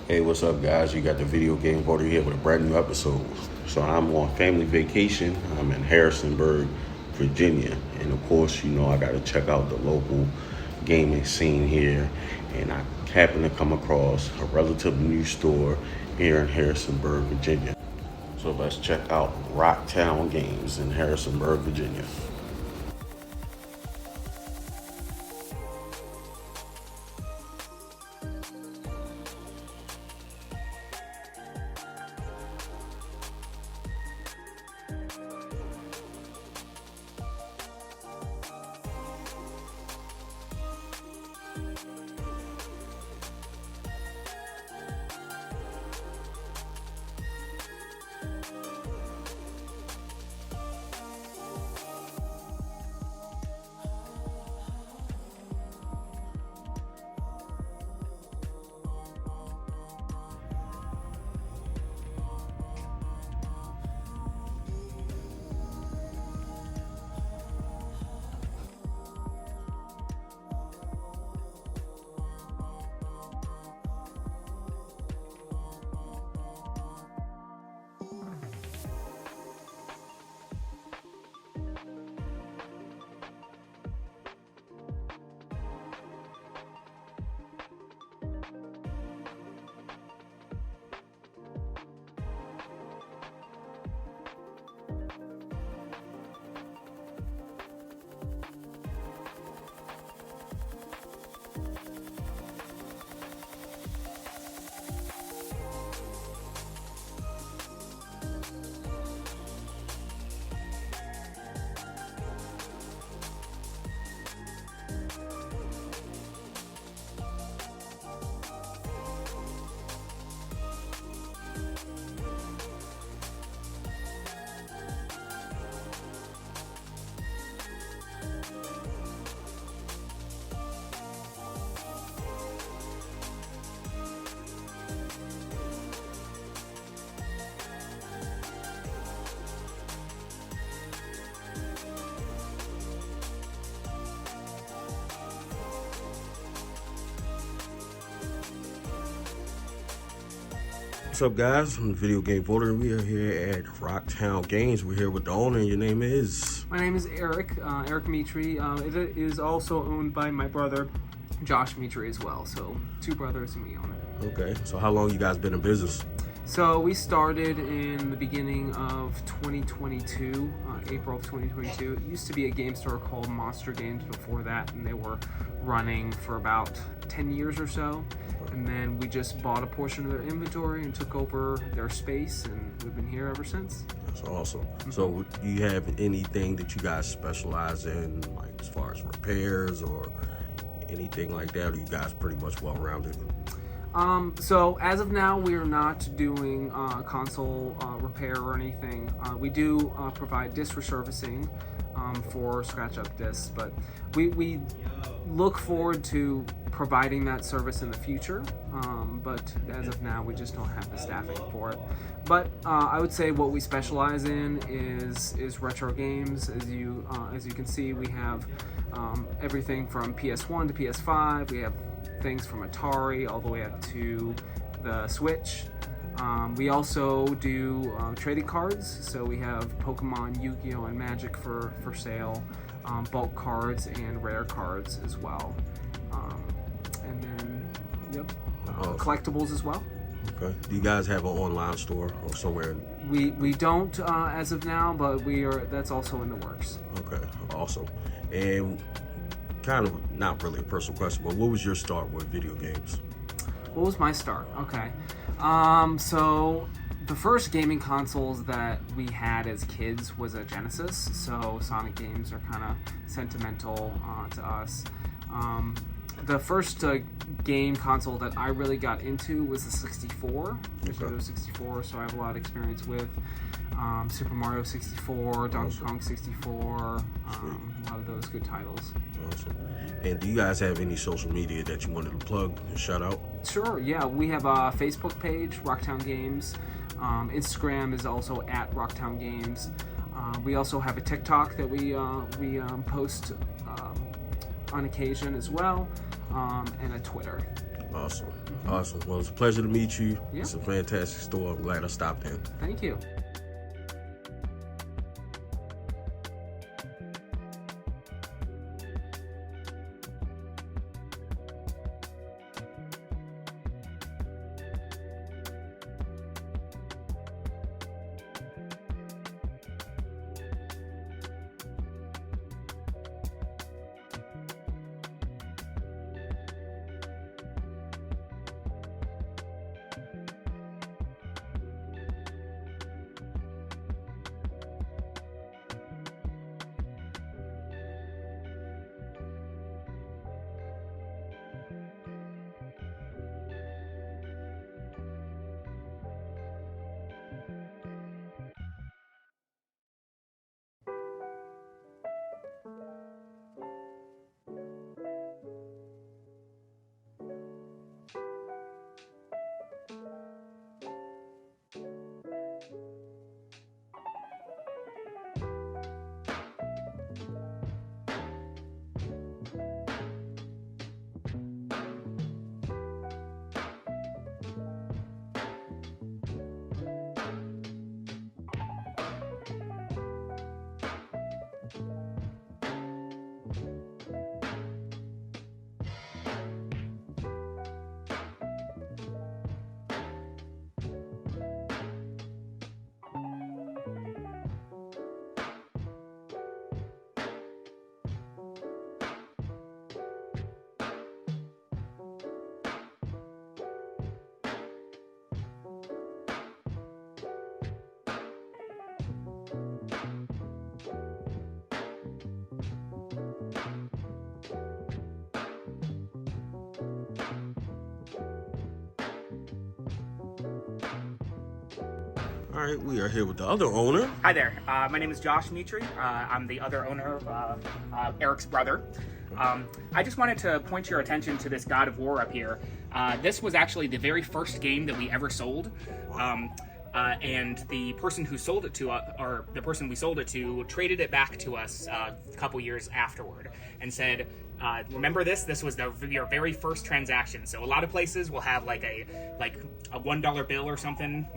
Hey, what's up, guys? You got the Video Game Voter here with a brand new episode. So I'm on family vacation. I'm in Harrisonburg, Virginia, and of course, you know I got to check out the local gaming scene here. And I happened to come across a relatively new store here in Harrisonburg, Virginia. So let's check out Rocktown Games in Harrisonburg, Virginia. What's up, guys? I'm the Video Game Voter. We are here at Rocktown Games. We're here with the owner. Your name is? My name is Eric, Eric Mitri. It is also owned by my brother, Josh Mitri, as well. So 2 brothers and we own it. Okay. So how long you guys been in business? So we started in the beginning of 2022, April of 2022. It used to be a game store called Monster Games before that, and they were running for about 10 years or so. And then we just bought a portion of their inventory and took over their space, and we've been here ever since. That's awesome. Mm-hmm. So do you have anything that you guys specialize in, like as far as repairs or anything like that, or are you guys pretty much well-rounded? So as of now, we are not doing console repair or anything. We do provide disc resurfacing for scratch-up discs, but we look forward to providing that service in the future, but as of now, we just don't have the staffing for it. But I would say what we specialize in is retro games. As you can see, we have everything from PS1 to PS5. We have things from Atari all the way up to the Switch. We also do trading cards, so we have Pokemon, Yu-Gi-Oh, and Magic for sale, bulk cards and rare cards as well. And then, collectibles as well. Okay. Do you guys have an online store or somewhere? We don't as of now, but that's also in the works. Okay, awesome. And kind of not really a personal question, but what was your start with video games? What was my start? Okay. So the first gaming consoles that we had as kids was a Genesis, so Sonic games are kind of sentimental to us. The first game console that I really got into was the 64, Nintendo 64, so I have a lot of experience with Super Mario 64, Donkey Kong 64, a lot of those good titles. Awesome. And do you guys have any social media that you wanted to plug and shout out? Sure, yeah. We have a Facebook page, Rocktown Games. Instagram is also at Rocktown Games. We also have a TikTok that we post on occasion as well, and a Twitter. Awesome. Awesome. Well, it's a pleasure to meet you. Yeah. It's a fantastic store. I'm glad I stopped in. Thank you. All right, we are here with the other owner. Hi there, my name is Josh Mitri. I'm the other owner of Eric's brother. I just wanted to point your attention to this God of War up here. This was actually the very first game that we ever sold. And the person who sold it to us, or the person we sold it to, traded it back to us a couple years afterward and said, remember this? This was your very first transaction. So a lot of places will have like a $1 bill or something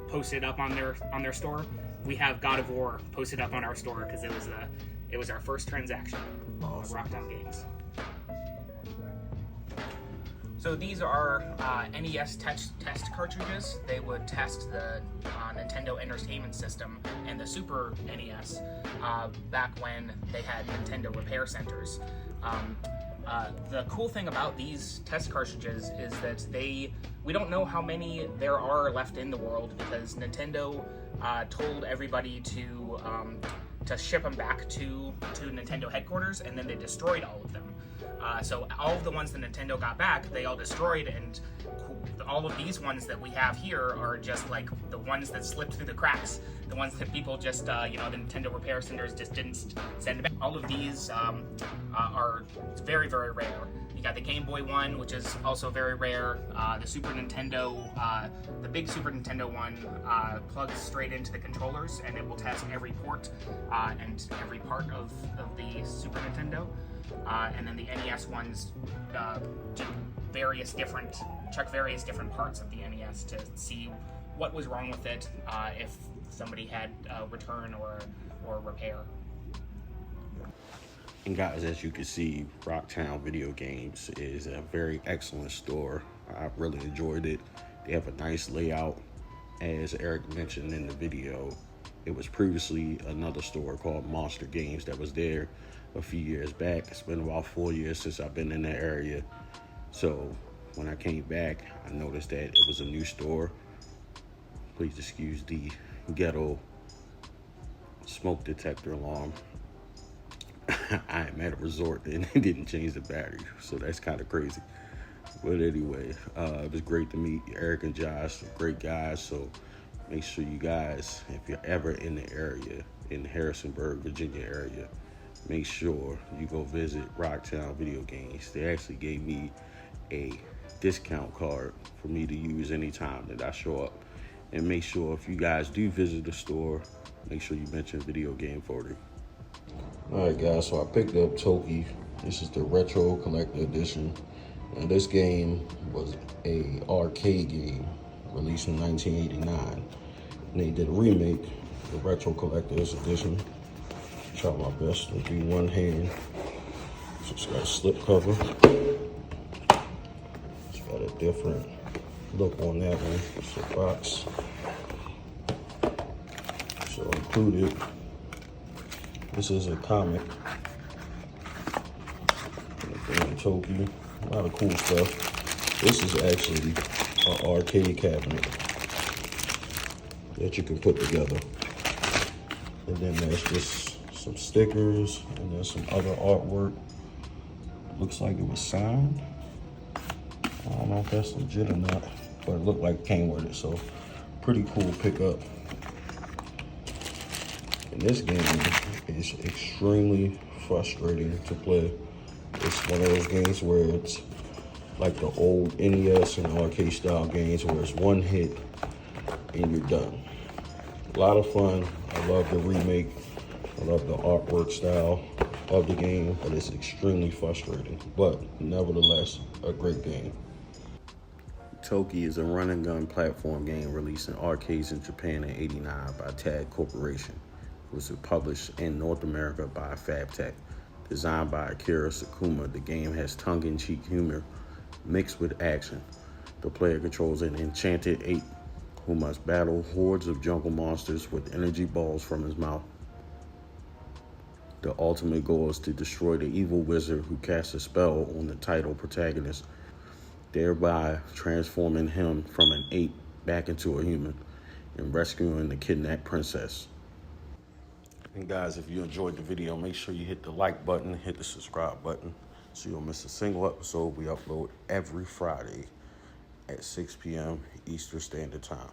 posted up on their store. We have God of War posted up on our store because it was our first transaction. Awesome. Rockdown Games. So these are NES test cartridges. They would test the Nintendo Entertainment System and the Super NES back when they had Nintendo repair centers. The cool thing about these test cartridges is that we don't know how many there are left in the world because Nintendo told everybody to ship them back to Nintendo headquarters, and then they destroyed all of them. So all of the ones that Nintendo got back, they all destroyed, and all of these ones that we have here are just like the ones that slipped through the cracks, the ones that people just, the Nintendo repair centers just didn't send back. All of these are very, very rare. You got the Game Boy one, which is also very rare. The Super Nintendo, the big Super Nintendo one, plugs straight into the controllers, and it will test every port and every part of the Super Nintendo. And then the NES ones do check various different parts of the NES to see what was wrong with it, if somebody had return or repair. And guys, as you can see, Rocktown Video Games is a very excellent store. I really enjoyed it. They have a nice layout. As Eric mentioned in the video, it was previously another store called Monster Games that was there a few years back. It's been about 4 years since I've been in that area. So when I came back, I noticed that it was a new store. Please excuse the ghetto smoke detector alarm. I am at a resort and they didn't change the battery, so that's kind of crazy. But anyway, it was great to meet Eric and Josh, great guys. So make sure you guys, if you're ever in the area, in the Harrisonburg, Virginia area, make sure you go visit Rocktown Video Games. They actually gave me a discount card for me to use anytime that I show up. And make sure if you guys do visit the store, make sure you mention VideoGameVotary. All right, guys, so I picked up Toki. This is the Retro Collector Edition. Now this game was a arcade game released in 1989. And they did a remake, the Retro Collector's Edition. Try my best to do one hand. So it's got a slip cover. It's got a different look on that one. It's a box. So included, this is a comic. Toki, a lot of cool stuff. This is actually an arcade cabinet that you can put together. And then there's just some stickers and then some other artwork. Looks like it was signed. I don't know if that's legit or not, but it looked like it came with it. So pretty cool pickup. And this game is extremely frustrating to play. It's one of those games where it's like the old NES and arcade style games where it's one hit and you're done. A lot of fun. I love the remake. I love the artwork style of the game, but it's extremely frustrating. But nevertheless, a great game. Toki is a run and gun platform game released in arcades in Japan in '89 by TAG Corporation. It was published in North America by FabTech. Designed by Akira Sakuma, the game has tongue-in-cheek humor mixed with action. The player controls an enchanted ape who must battle hordes of jungle monsters with energy balls from his mouth. The ultimate goal is to destroy the evil wizard who casts a spell on the title protagonist, thereby transforming him from an ape back into a human and rescuing the kidnapped princess. And guys, if you enjoyed the video, make sure you hit the like button, hit the subscribe button so you don't miss a single episode. We upload every Friday at 6 p.m. Eastern Standard Time.